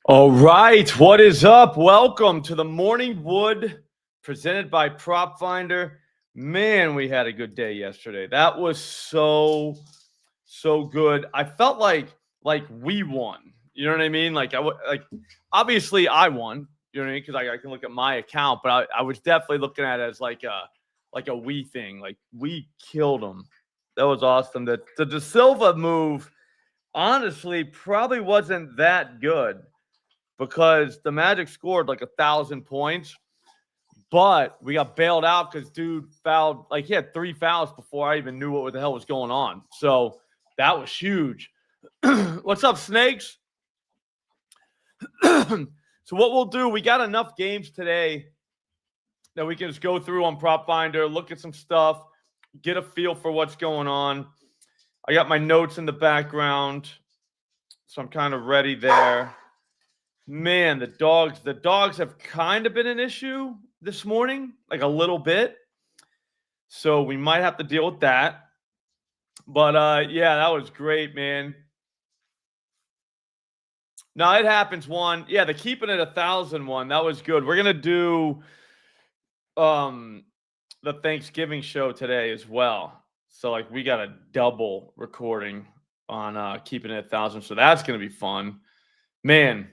All right, what is up? Welcome to the Morning Wood presented by PropFinder. Man, we had a good day yesterday. That was so good. I felt like we won. You know what I mean? Like obviously I won. You know what I mean? Because I can look at my account, but I was definitely looking at it as like a we thing. Like we killed them. That was awesome. The De Silva move honestly probably wasn't that good, because the Magic scored like 1,000 points, but we got bailed out because dude fouled. Like, he had 3 fouls before I even knew what the hell was going on. So that was huge. What's up, Snakes? So what we'll do, we got enough games today that we can just go through on PropFinder, look at some stuff, get a feel for what's going on. I got my notes in the background, so I'm kind of ready there. Man, the dogs have kind of been an issue this morning, like a little bit. So we might have to deal with that. But yeah, that was great, man. No, it happens. One. Yeah, the keeping it 1,000 one, that was good. We're gonna do the Thanksgiving show today as well. So like we got a double recording on keeping it 1,000. So that's gonna be fun. Man.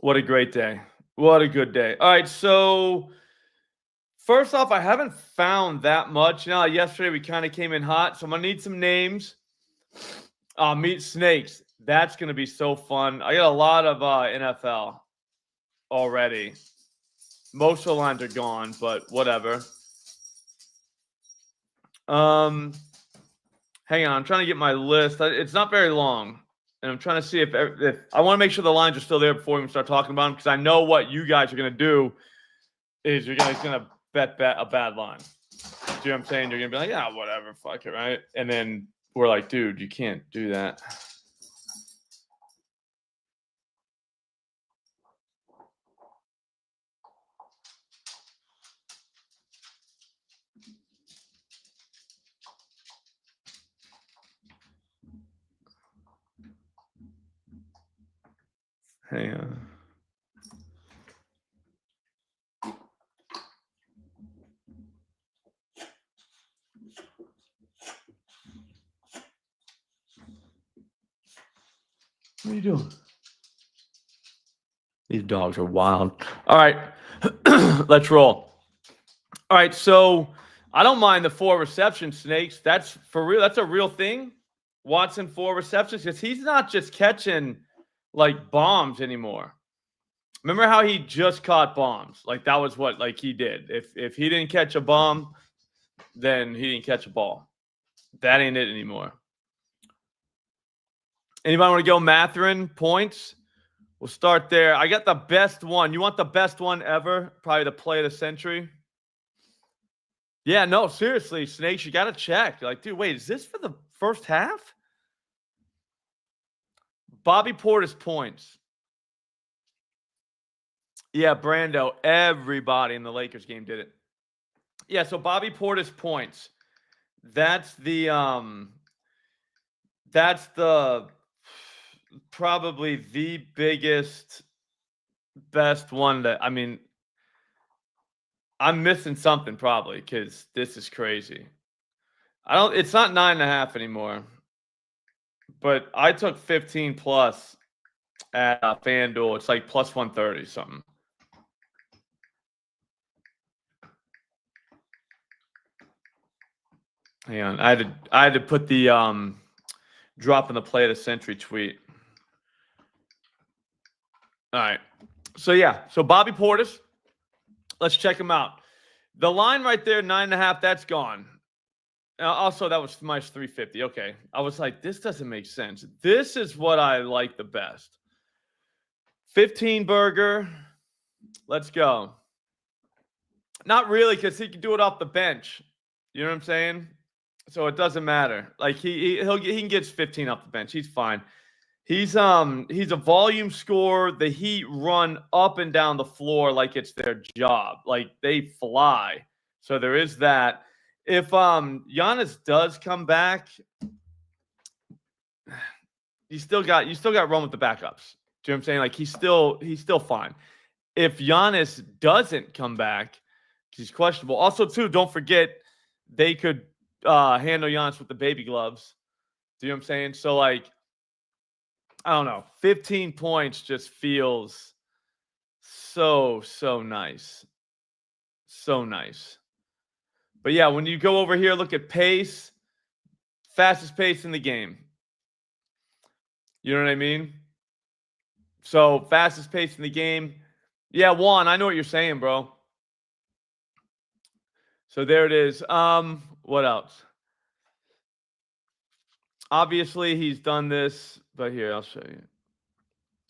What a great day. What a good day. All right, so first off, I haven't found that much. Yesterday we kind of came in hot, so I'm going to need some names. Meet Snakes. That's going to be so fun. I got a lot of NFL already. Most of the lines are gone, but whatever. Hang on. I'm trying to get my list. It's not very long. And I'm trying to see if I want to make sure the lines are still there before we even start talking about them, because I know what you guys are going to do is you're guys going to bet a bad line. See what I'm saying? You're going to be like, yeah, whatever, fuck it, right? And then we're like, dude, you can't do that. Hang on. What are you doing? These dogs are wild. All right, let's roll. All right, so I don't mind the 4 reception, Snakes. That's for real. That's a real thing. Watson 4 receptions, because he's not just catching like bombs anymore. Remember how he just caught bombs? Like that was what he did. If he didn't catch a bomb, then he didn't catch a ball. That ain't it anymore. Anybody want to go Matherin points? We'll start there. I got the best one. You want the best one ever? Probably the play of the century. Yeah, no, seriously, Snakes, you got to check. Like, dude, wait, is this for the first half? Bobby Portis points. Yeah, Brando. Everybody in the Lakers game did it. Yeah, so Bobby Portis points. That's the probably the best one that, I mean, I'm missing something probably, because this is crazy. It's not 9.5 anymore, but I took 15 plus at FanDuel. It's like plus 130 something. Hang on, I had to put the drop in the play of the century tweet. All right, so yeah, so Bobby Portis, let's check him out. The line right there, 9.5, that's gone. Also, that was minus 350. Okay, I was like, this doesn't make sense. This is what I like the best. 15 burger. Let's go. Not really, because he can do it off the bench. You know what I'm saying? So it doesn't matter. Like he can get 15 off the bench. He's fine. He's a volume scorer. The Heat run up and down the floor like it's their job. Like they fly. So there is that. If Giannis does come back, you still got to run with the backups. Do you know what I'm saying? Like he's still fine. If Giannis doesn't come back, he's questionable. Also, too, don't forget they could handle Giannis with the baby gloves. Do you know what I'm saying? So, like, I don't know. 15 points just feels so nice. So nice. But yeah, when you go over here, look at pace, fastest pace in the game. You know what I mean? So, fastest pace in the game. Yeah, Juan, I know what you're saying, bro. So there it is. What else? Obviously, he's done this, but here, I'll show you.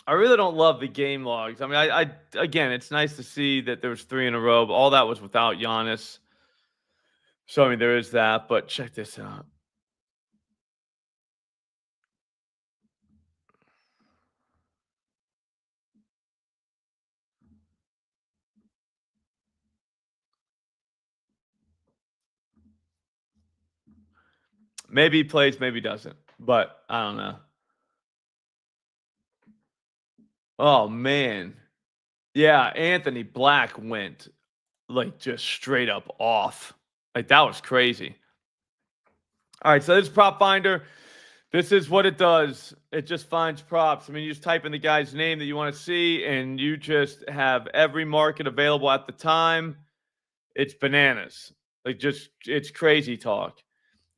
I really don't love the game logs. I mean, I again, it's nice to see that there was 3 in a row, but all that was without Giannis. So, I mean, there is that, but check this out. Maybe he plays, maybe he doesn't, but I don't know. Oh, man. Yeah, Anthony Black went, like, just straight up off. Like, that was crazy. All right, so this is PropFinder. This is what it does. It just finds props. I mean, you just type in the guy's name that you want to see, and you just have every market available at the time. It's bananas. Like, just, it's crazy talk.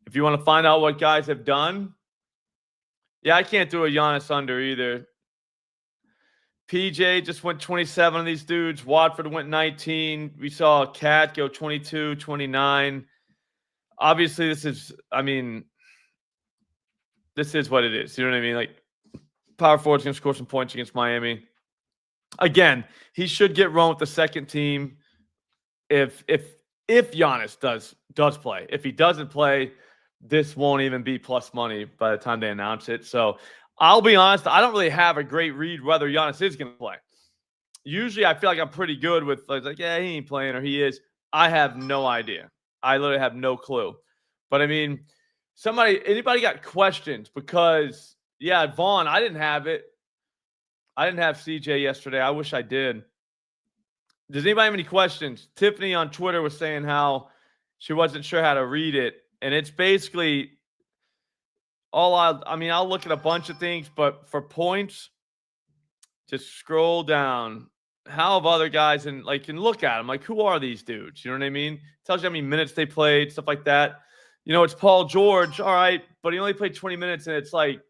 If you want to find out what guys have done, yeah, I can't do a Giannis under either. PJ just went 27 on these dudes. Watford went 19. We saw Cat go 22, 29. Obviously, this is, I mean, this is what it is. You know what I mean? Like, power forward's going to score some points against Miami. Again, he should get run with the second team if Giannis does play. If he doesn't play, this won't even be plus money by the time they announce it. So I'll be honest, I don't really have a great read whether Giannis is going to play. Usually I feel like I'm pretty good with like, yeah, he ain't playing or he is. I have no idea. I literally have no clue. But I mean, anybody got questions? Because, yeah, Vaughn, I didn't have it. I didn't have CJ yesterday. I wish I did. Does anybody have any questions? Tiffany on Twitter was saying how she wasn't sure how to read it. And it's basically I'll look at a bunch of things, but for points, just scroll down. How have other guys and look at them? Like, who are these dudes? You know what I mean? Tells you how many minutes they played, stuff like that. You know, it's Paul George, all right, but he only played 20 minutes, and it's like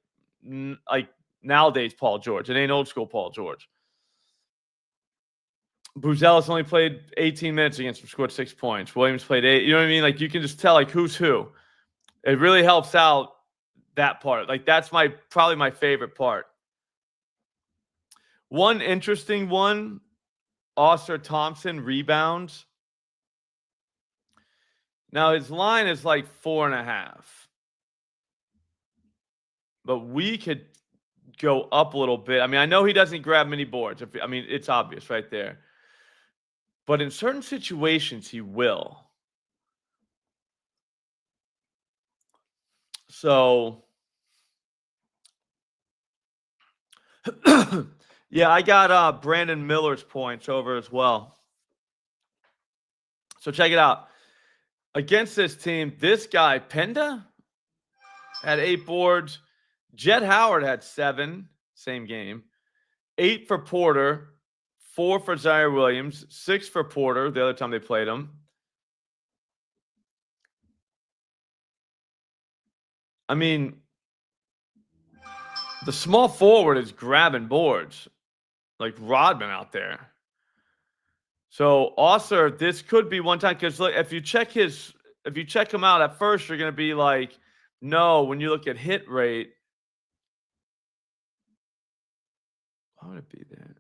nowadays Paul George. It ain't old school Paul George. Buzelis only played 18 minutes against him, scored 6 points. Williams played 8. You know what I mean? Like, you can just tell who's who. It really helps out that part. Like, that's probably my favorite part. One interesting one, Ausar Thompson rebounds. Now his line is like 4.5. But we could go up a little bit. I mean, I know he doesn't grab many boards. It's obvious right there. But in certain situations, he will. So, yeah, I got Brandon Miller's points over as well. So check it out. Against this team, this guy, Penda, had 8 boards. Jet Howard had 7, same game. 8 for Porter, 4 for Zaire Williams, 6 for Porter the other time they played him. I mean, the small forward is grabbing boards like Rodman out there. So Ausar, this could be one time, because if you check him out at first, you're going to be like, no. When you look at hit rate, why would it be there?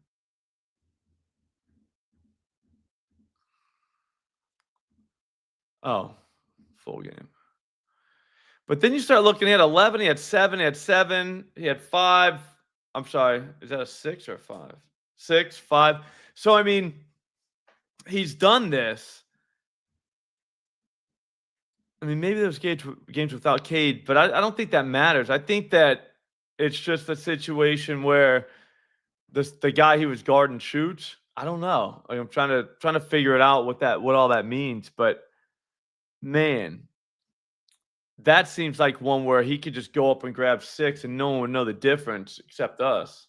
Oh, full game. But then you start looking at 11. He had 7. He had 7. He had 5. I'm sorry. Is that a 6 or a 5? 6, 5. So, I mean, he's done this. I mean, maybe those games without Cade, but I don't think that matters. I think that it's just a situation where the guy he was guarding shoots. I don't know. Like, I'm trying to figure it out what all that means. But man, that seems like one where he could just go up and grab 6 and no one would know the difference except us.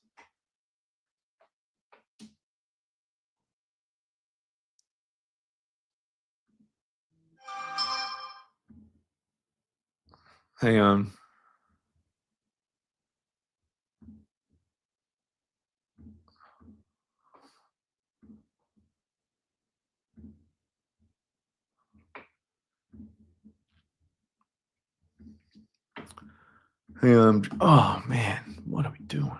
Hang on. Hang on. Oh man, what are we doing?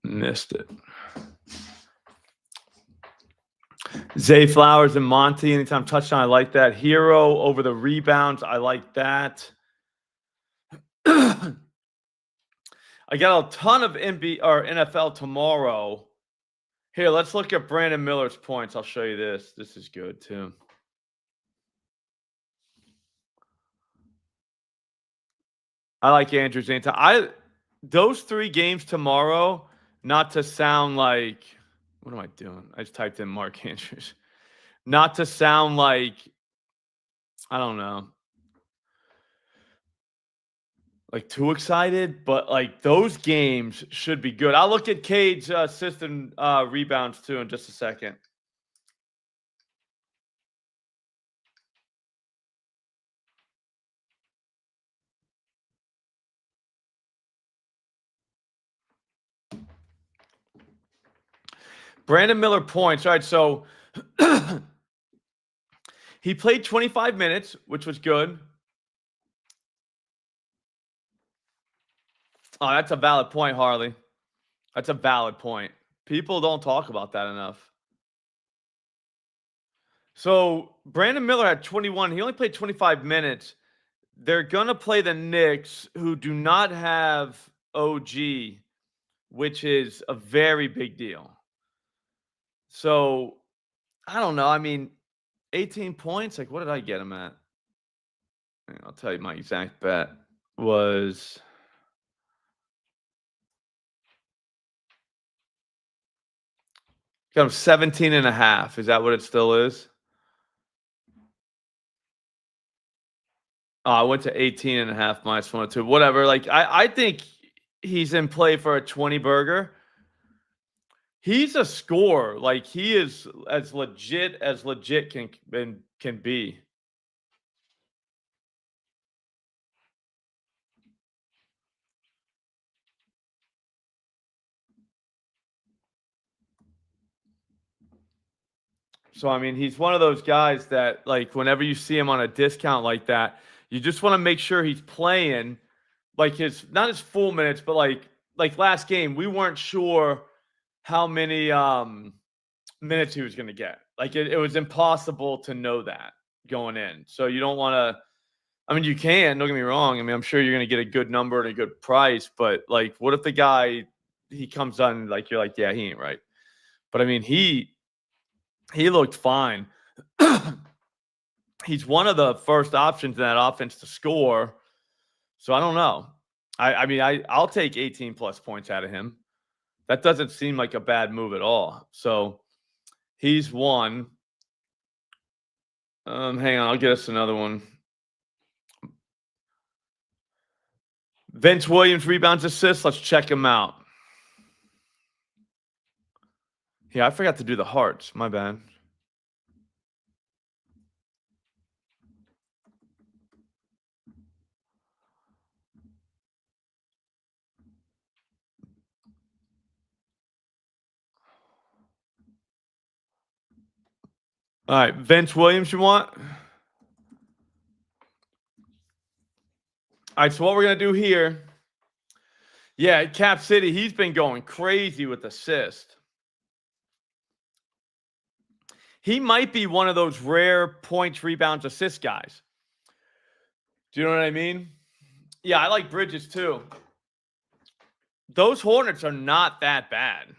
Missed it. Zay Flowers and Monty, anytime touchdown, I like that. Hero over the rebounds, I like that. I got a ton of NFL tomorrow. Here, let's look at Brandon Miller's points. I'll show you this. This is good too. I like Andrews anytime. Those 3 games tomorrow, not to sound like, what am I doing? I just typed in Mark Andrews. Not to sound like, I don't know, like too excited, but like those games should be good. I'll look at Cade's assist and rebounds too in just a second. Brandon Miller points. All right, so he played 25 minutes, which was good. Oh, that's a valid point, Harley. That's a valid point. People don't talk about that enough. So Brandon Miller had 21. He only played 25 minutes. They're going to play the Knicks, who do not have OG, which is a very big deal. So I don't know. I mean, 18 points. Like, what did I get him at? I'll tell you my exact bet was. Got him 17 and a half. Is that what it still is? I went to 18 and a half minus 102. Whatever. Like, I think he's in play for a 20 burger. He's a scorer. Like, he is as legit can be. So, I mean, he's one of those guys that, like, whenever you see him on a discount like that, you just want to make sure he's playing, like, not his full minutes, but like last game, we weren't sure how many minutes he was going to get. Like, it was impossible to know that going in. So you don't want to. I mean, you can. Don't get me wrong. I mean, I'm sure you're going to get a good number and a good price, but like, what if the guy he comes on like you're like, yeah, he ain't right. But I mean, he looked fine. He's one of the first options in that offense to score. So I don't know. I mean, I'll take 18 plus points out of him. That doesn't seem like a bad move at all. So he's one. Hang on, I'll get us another one. Vince Williams rebounds assists. Let's check him out. Yeah, I forgot to do the hearts. My bad. All right, Vince Williams, you want? All right, so what we're going to do here Yeah, Cap City, he's been going crazy with assists. He might be one of those rare points, rebounds, assist guys. Do you know what I mean? Yeah, I like Bridges too. Those Hornets are not that bad.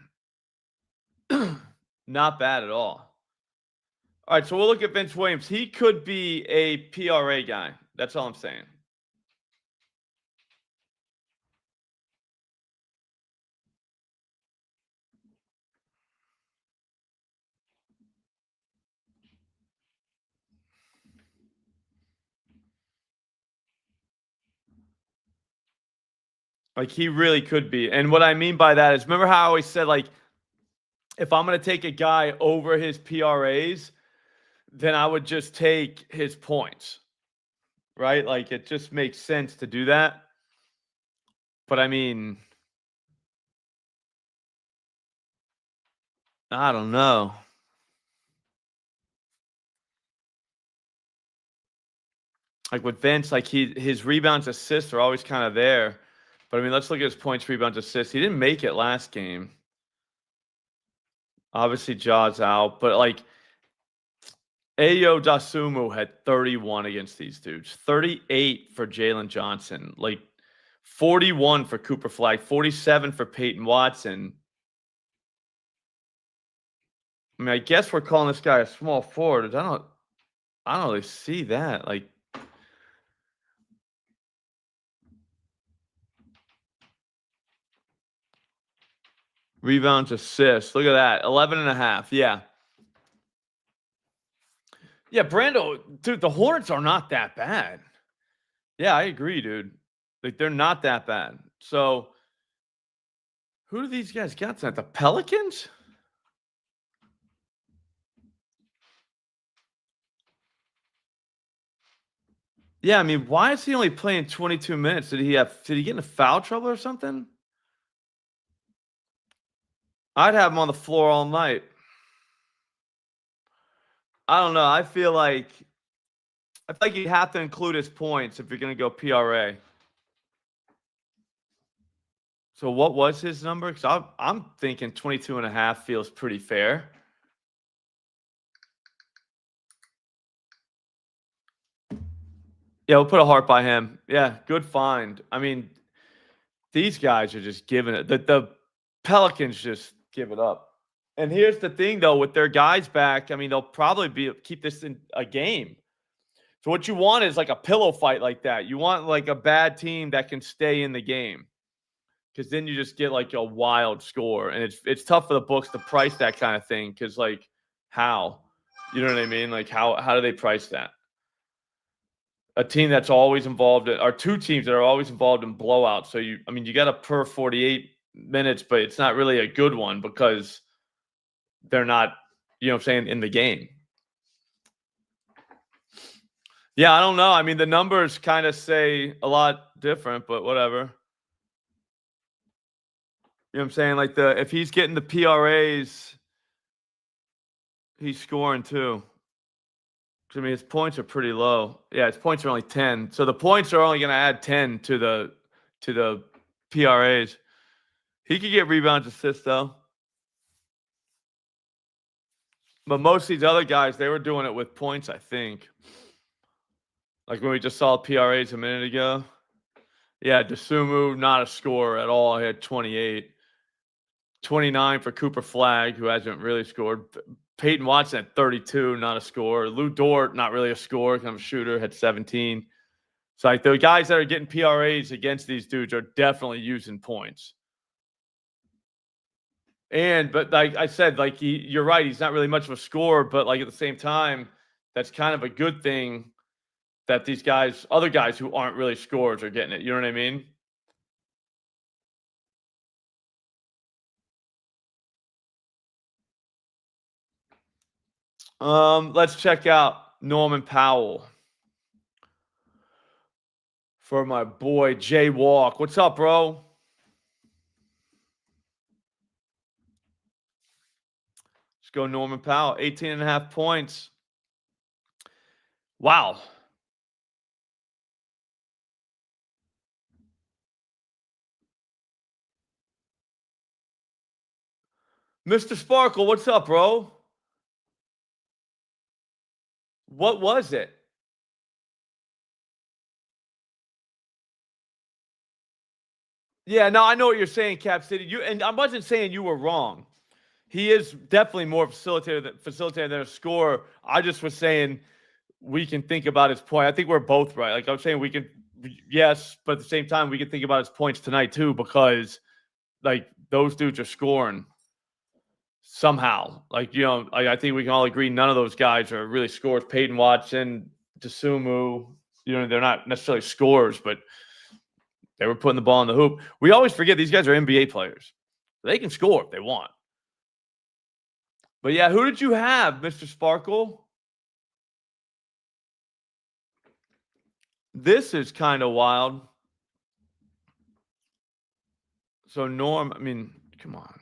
Not bad at all. All right, so we'll look at Vince Williams. He could be a PRA guy. That's all I'm saying. Like, he really could be. And what I mean by that is, remember how I always said, like, if I'm going to take a guy over his PRAs, then I would just take his points, right? Like, it just makes sense to do that. But I mean, I don't know. Like with Vince, like his rebounds, assists are always kind of there. But I mean, let's look at his points, rebounds, assists. He didn't make it last game. Obviously, Jaws out, but like Ayo Dasumu had 31 against these dudes, 38 for Jalen Johnson, like 41 for Cooper Flagg, 47 for Peyton Watson. I mean, I guess we're calling this guy a small forward. I don't really see that. Like, rebounds, assists. Look at that. 11 and a half. Yeah. Yeah, Brando, dude, the Hornets are not that bad. Yeah, I agree, dude. Like, they're not that bad. So, who do these guys got tonight? The Pelicans? Yeah, I mean, why is he only playing 22 minutes? Did he get into foul trouble or something? I'd have him on the floor all night. I don't know. I feel like you have to include his points if you're going to go PRA. So what was his number? Because I'm thinking 22 and a half feels pretty fair. Yeah, we'll put a heart by him. Yeah, good find. I mean, these guys are just giving it. The Pelicans just give it up. And here's the thing, though, with their guys back, I mean, they'll probably keep this in a game. So what you want is like a pillow fight like that. You want like a bad team that can stay in the game, because then you just get like a wild score, and it's tough for the books to price that kind of thing. Because like, how, you know what I mean? Like how do they price that? A team that's always involved in, or two teams that are always involved in blowouts. So you got a per 48 minutes, but it's not really a good one because they're not, you know what I'm saying, in the game. Yeah, I don't know. I mean, the numbers kind of say a lot different, but whatever. You know what I'm saying? Like if he's getting the PRAs, he's scoring too. I mean, his points are pretty low. Yeah, his points are only 10. So the points are only going to add 10 to the PRAs. He could get rebounds, assists though. But most of these other guys, they were doing it with points, I think. Like when we just saw PRAs a minute ago. Yeah, Dasumu, not a scorer at all. He had 28. 29 for Cooper Flagg, who hasn't really scored. Peyton Watson at 32, not a scorer. Lou Dort, not really a scorer, kind of a shooter, had 17. So like the guys that are getting PRAs against these dudes are definitely using points. But like I said, like you're right, he's not really much of a scorer, but like at the same time, that's kind of a good thing that these guys, other guys who aren't really scorers, are getting it. You know what I mean? Let's check out Norman Powell for my boy Jay Walk. What's up, bro? Let's go Norman Powell, 18 and a half points. Wow. Mr. Sparkle, what's up, bro? What was it? Yeah, no, I know what you're saying, Cap City. And I wasn't saying you were wrong. He is definitely more facilitator than a scorer. I just was saying we can think about his point. I think we're both right. Like I'm saying, we can, yes, but at the same time, we can think about his points tonight too, because like those dudes are scoring somehow. Like I think we can all agree none of those guys are really scorers. Peyton Watson, Desumu, they're not necessarily scorers, but they were putting the ball in the hoop. We always forget these guys are NBA players. They can score if they want. But yeah, who did you have, Mr. Sparkle? This is kind of wild. So Norm, I mean, come on.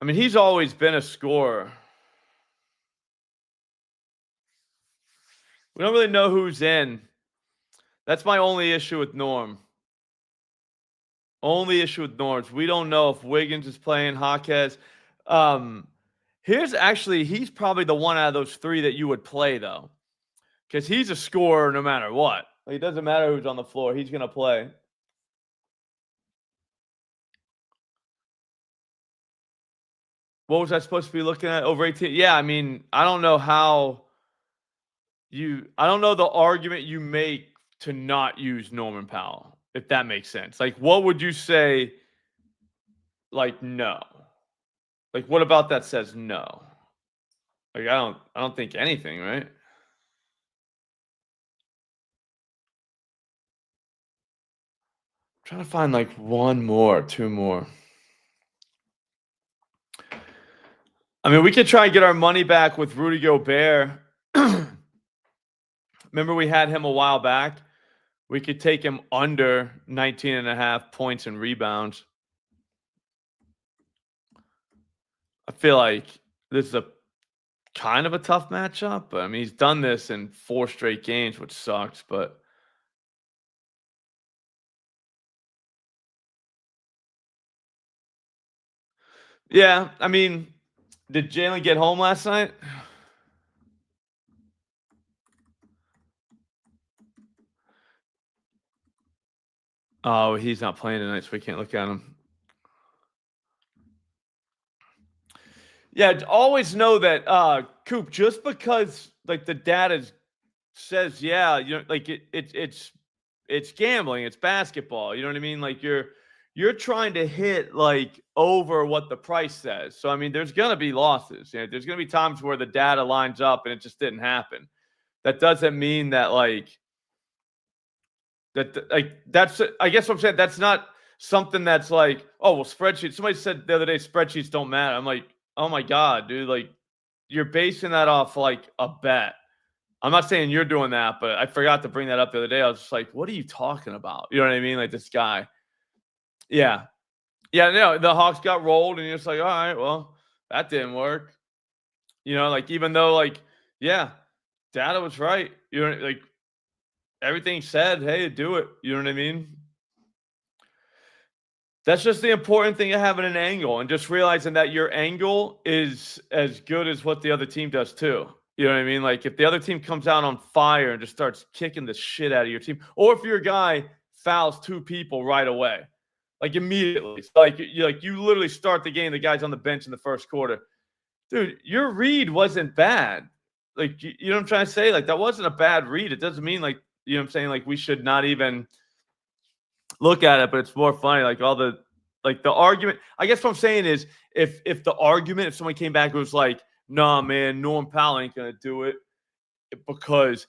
I mean, he's always been a scorer. We don't really know who's in. That's my only issue with Norm. Only issue with Norms. We don't know if Wiggins is playing, Jaquez. He's probably the one out of those three that you would play, though. Because he's a scorer no matter what. Like, it doesn't matter who's on the floor. He's going to play. What was I supposed to be looking at? Over 18? Yeah, I mean, I don't know I don't know the argument you make to not use Norman Powell, if that makes sense. Like, what would you say? Like, no. Like, what about that says no? Like, I don't think anything, right? I'm trying to find like one more, two more. I mean, we could try and get our money back with Rudy Gobert. Remember we had him a while back? We could take him under 19.5 points and rebounds. I feel like this is a kind of a tough matchup, but I mean, he's done this in 4 straight games, which sucks, but yeah, I mean, did Jalen get home last night? Oh, he's not playing tonight, so we can't look at him. Yeah, always know that, Coop, just because like the data says, yeah, like it's gambling, it's basketball. You know what I mean? Like you're trying to hit like over what the price says. So I mean, there's gonna be losses. There's gonna be times where the data lines up and it just didn't happen. That doesn't mean that that's I guess what I'm saying, that's not something that's like, oh well, spreadsheets. Somebody said the other day spreadsheets don't matter. I'm like, oh my God, dude, like you're basing that off like a bet. I'm not saying you're doing that, but I forgot to bring that up the other day. I was just like, what are you talking about? You know what I mean? Like this guy. Yeah. Yeah, no, the Hawks got rolled, and you're just like, all right, well, that didn't work. Like even though, like, yeah, data was right. Like everything said, hey, do it. You know what I mean? That's just the important thing of having an angle and just realizing that your angle is as good as what the other team does too. You know what I mean? Like if the other team comes out on fire and just starts kicking the shit out of your team, or if your guy fouls 2 people right away, like immediately, you literally start the game, the guy's on the bench in the first quarter. Dude, your read wasn't bad. Like, you know what I'm trying to say? Like that wasn't a bad read. It doesn't mean like, you know what I'm saying? Like we should not even look at it, but it's more funny. Like all the argument. I guess what I'm saying is if the argument, if someone came back and was like, nah, man, Norm Powell ain't gonna do it because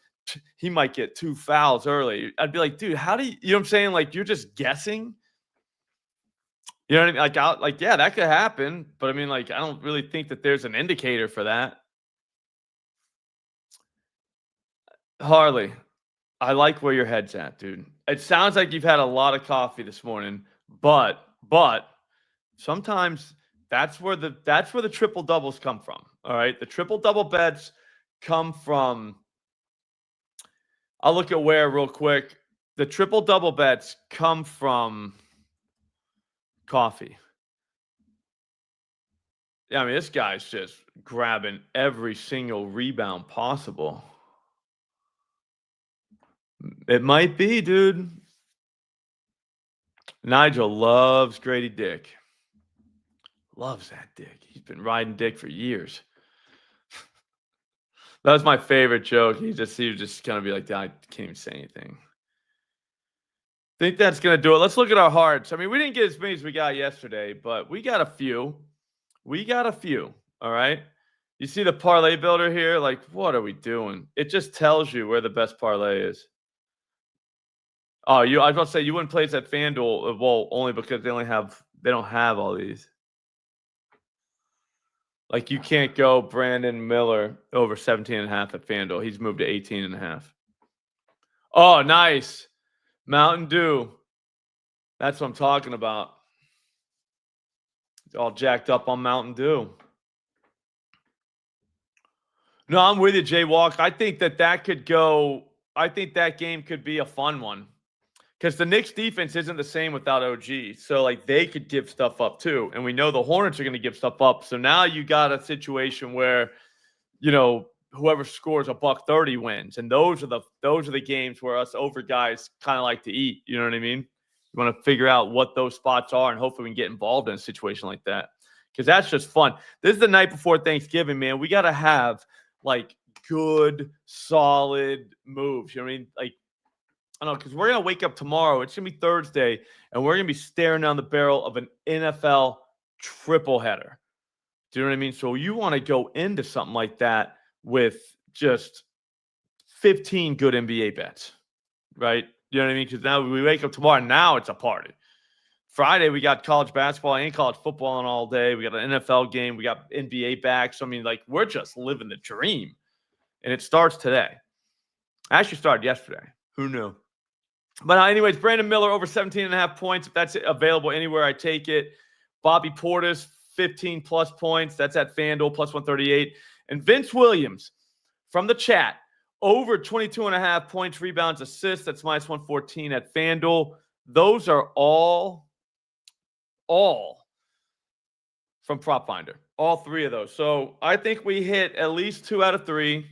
he might get 2 fouls early. I'd be like, dude, how do you know what I'm saying? Like you're just guessing. You know what I mean? Yeah, that could happen, but I mean, like, I don't really think that there's an indicator for that. Harley, I like where your head's at, dude. It sounds like you've had a lot of coffee this morning, but sometimes that's where the triple doubles come from. All right, the triple double bets come from. I'll look at where real quick. The triple double bets come from coffee. Yeah, I mean, this guy's just grabbing every single rebound possible. It might be, dude. Nigel loves Grady Dick. Loves that Dick. He's been riding Dick for years. That was my favorite joke. He was just gonna be like, I can't even say anything. Think that's gonna do it. Let's look at our hearts. I mean, we didn't get as many as we got yesterday, but we got a few. We got a few. All right. You see the parlay builder here? Like, what are we doing? It just tells you where the best parlay is. Oh, I was about to say you wouldn't place at FanDuel. Well, only because they don't have all these. Like, you can't go Brandon Miller over 17.5 at FanDuel. He's moved to 18.5. Oh, nice. Mountain Dew. That's what I'm talking about. All jacked up on Mountain Dew. No, I'm with you, Jaywalk. I think that could go. I think that game could be a fun one. Because the Knicks defense isn't the same without OG. So, like, they could give stuff up too. And we know the Hornets are going to give stuff up. So now you got a situation where, whoever scores a $130 wins. And those are the games where us over guys kind of like to eat. You know what I mean? You want to figure out what those spots are, and hopefully we can get involved in a situation like that. Because that's just fun. This is the night before Thanksgiving, man. We got to have, like, good, solid moves. You know what I mean? Like, I don't know, because we're going to wake up tomorrow. It's going to be Thursday, and we're going to be staring down the barrel of an NFL triple header. Do you know what I mean? So you want to go into something like that with just 15 good NBA bets, right? You know what I mean? Because now we wake up tomorrow, and now it's a party. Friday, we got college basketball and college football on all day. We got an NFL game. We got NBA back. So, I mean, like, we're just living the dream. And it starts today. Actually started yesterday. Who knew? But anyways, Brandon Miller over 17.5 points. If that's available anywhere, I take it. Bobby Portis, 15-plus points. That's at FanDuel, plus 138. And Vince Williams from the chat, over 22.5 points, rebounds, assists. That's minus 114 at FanDuel. Those are all from PropFinder. All three of those. So I think we hit at least 2 out of 3.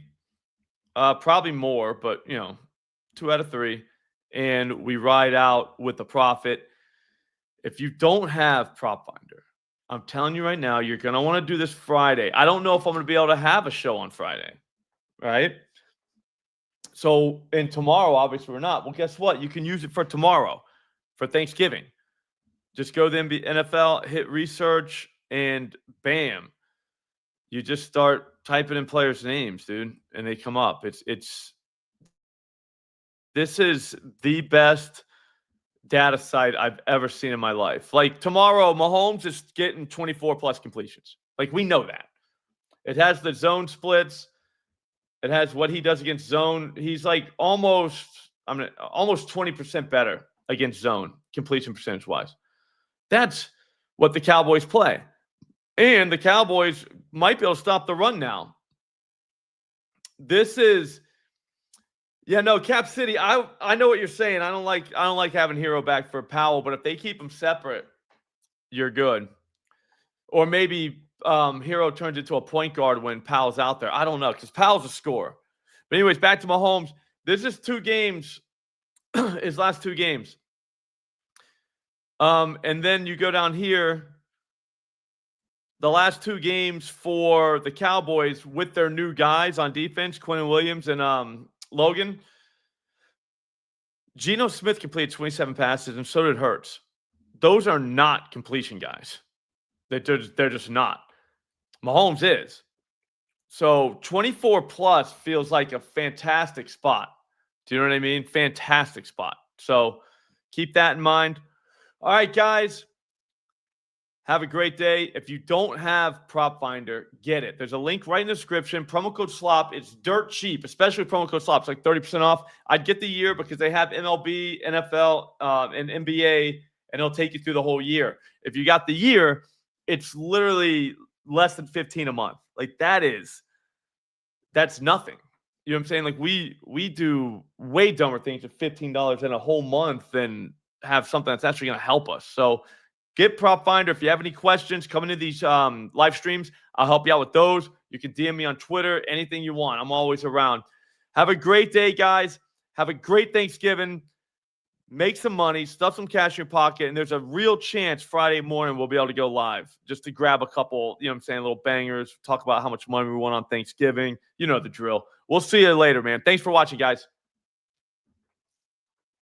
Probably more, but, 2 out of 3. And we ride out with the profit. If you don't have PropFinder, I'm telling you right now, you're going to want to do this Friday. I don't know if I'm going to be able to have a show on Friday, right? So, and tomorrow, obviously, we're not. Well, guess what? You can use it for tomorrow, for Thanksgiving. Just go to the NFL, hit research, and bam. You just start typing in players' names, dude, and they come up. This is the best data site I've ever seen in my life. Like, tomorrow, Mahomes is getting 24-plus completions. Like, we know that. It has the zone splits. It has what he does against zone. He's like almost 20% better against zone, completion percentage-wise. That's what the Cowboys play. And the Cowboys might be able to stop the run now. This is... Yeah, no, Cap City, I know what you're saying. I don't like having Hero back for Powell, but if they keep them separate, you're good. Or maybe Hero turns into a point guard when Powell's out there. I don't know, because Powell's a scorer. But anyways, back to Mahomes. This is 2 games, his last 2 games. And then you go down here, the last 2 games for the Cowboys with their new guys on defense, Quentin Williams and Logan. Geno Smith completed 27 passes, and so did Hurts. Those are not completion guys. They're just not. Mahomes is. So 24-plus feels like a fantastic spot. Do you know what I mean? Fantastic spot. So keep that in mind. All right, guys. Have a great day. If you don't have PropFinder, get it. There's a link right in the description. Promo code SLOP. It's dirt cheap, especially with promo code SLOP. It's like 30% off. I'd get the year because they have MLB, NFL, and NBA, and it'll take you through the whole year. If you got the year, it's literally less than $15 a month. Like, that's nothing. You know what I'm saying? Like, we do way dumber things with $15 in a whole month than have something that's actually going to help us. So get PropFinder. If you have any questions coming to these live streams, I'll help you out with those. You can DM me on Twitter, anything you want. I'm always around. Have a great day, guys. Have a great Thanksgiving. Make some money, stuff some cash in your pocket, and there's a real chance Friday morning we'll be able to go live just to grab a couple, you know what I'm saying, little bangers, talk about how much money we won on Thanksgiving. You know the drill. We'll see you later, man. Thanks for watching, guys.